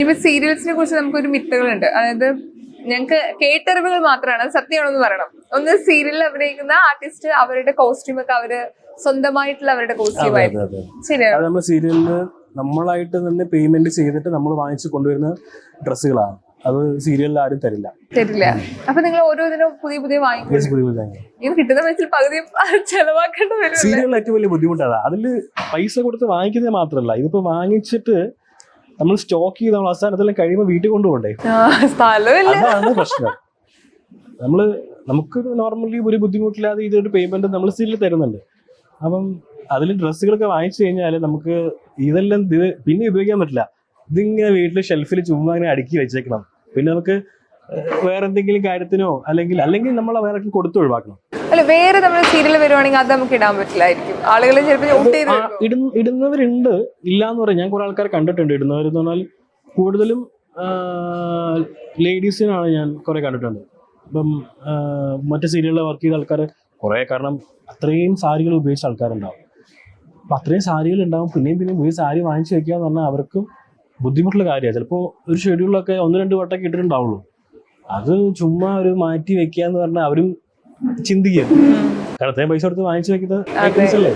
ഇപ്പൊ സീരിയൽസിനെ കുറിച്ച് നമുക്കൊരു മിത്തുകളുണ്ട്. അതായത് ഞങ്ങൾക്ക് കേട്ടറിവുകൾ മാത്രമാണ്, സത്യമാണെന്ന് പറയണം. ഒന്ന്, സീരിയലിൽ അഭിനയിക്കുന്ന ആർട്ടിസ്റ്റ് അവരുടെ കോസ്റ്റ്യൂം ഒക്കെ അവര് സ്വന്തമായിട്ടുള്ള അവരുടെ കോസ്റ്റ്യൂം ആയിരുന്നു. ശരിയാണ്. നമ്മൾ സീരിയലിന് നമ്മളായിട്ട് തന്നെ പേയ്മെന്റ് ചെയ്തിട്ട് നമ്മൾ വാങ്ങിച്ചു കൊണ്ടുവരുന്ന ഡ്രസ്സുകളാണ്. അത് സീരിയലിൽ ആരും തരില്ല. അപ്പൊ നിങ്ങൾ ഓരോ ഇതിനും പുതിയ പുതിയ വാങ്ങിക്കും. ഇത് കിട്ടുന്ന പൈസ പകുതി ചെലവാക്കേണ്ടി വരും. സീരിയലിൽ ഏറ്റവും വലിയ ബുദ്ധിമുട്ടാണ്. അതില് പൈസ കൊടുത്ത് വാങ്ങിക്കുന്നത് മാത്രമല്ല, ഇതിപ്പോ വാങ്ങിച്ചിട്ട് നമ്മൾ സ്റ്റോക്ക് ചെയ്ത് നമ്മൾ അവസാനത്തെല്ലാം കഴിയുമ്പോൾ വീട്ടിൽ കൊണ്ടുപോകണ്ടേ, അതാണ് പ്രശ്നം. നമുക്ക് നോർമലി ഒരു ബുദ്ധിമുട്ടില്ലാതെ ഇതൊരു പേയ്മെന്റ് നമ്മൾ സീരിയൽ തരുന്നുണ്ട്. അപ്പം അതിൽ ഡ്രസ്സുകളൊക്കെ വാങ്ങിച്ചു കഴിഞ്ഞാൽ നമുക്ക് ഇതെല്ലാം പിന്നെ ഉപയോഗിക്കാൻ പറ്റില്ല. ഇതിങ്ങനെ വീട്ടിൽ ഷെൽഫിൽ ചുമ്മാ ഇങ്ങനെ അടുക്കി വെച്ചേക്കണം. പിന്നെ നമുക്ക് വേറെ എന്തെങ്കിലും കാര്യത്തിനോ അല്ലെങ്കിൽ നമ്മൾ വേറെ കൊടുത്ത് ഒഴിവാക്കണം. അല്ല, വേറെ നമ്മൾ സീരിയൽ വരുവാണെങ്കിൽ അത് നമുക്ക് ഇടാൻ പറ്റില്ലായിരിക്കും. ആളുകൾ ചിലപ്പോൾ ഇടുന്നവരുണ്ട്, ഇല്ലാന്ന് പറയാം. ഞാൻ കുറെ ആൾക്കാരെ കണ്ടിട്ടുണ്ട് ഇടുന്നവരെന്ന് പറഞ്ഞാൽ കൂടുതലും ലേഡീസിനാണ് ഞാൻ കുറെ കണ്ടിട്ടുണ്ട്. ഇപ്പം മറ്റു സീരിയലിൽ വർക്ക് ചെയ്ത ആൾക്കാർ കുറെ, കാരണം അത്രയും സാരികൾ ഉപയോഗിച്ച ആൾക്കാരുണ്ടാവും. അപ്പം അത്രയും സാരികൾ ഉണ്ടാവും. പിന്നെയും ഈ സാരി വാങ്ങിച്ചു വെക്കുക എന്ന് പറഞ്ഞാൽ അവർക്കും ബുദ്ധിമുട്ടുള്ള കാര്യമാണ്. ചിലപ്പോൾ ഒരു ഷെഡ്യൂളൊക്കെ 1-2 വട്ടമൊക്കെ ഇട്ടിട്ടുണ്ടാവുള്ളൂ. അത് ചുമ്മാ ഒരു മാറ്റി വെക്കുക എന്ന് പറഞ്ഞാൽ അവരും ചിന്തിക്കുക. കാരണം അത്രയും പൈസ കൊടുത്ത് വാങ്ങിച്ചു വെക്കുന്നത് ഐറ്റംസ് അല്ലേ.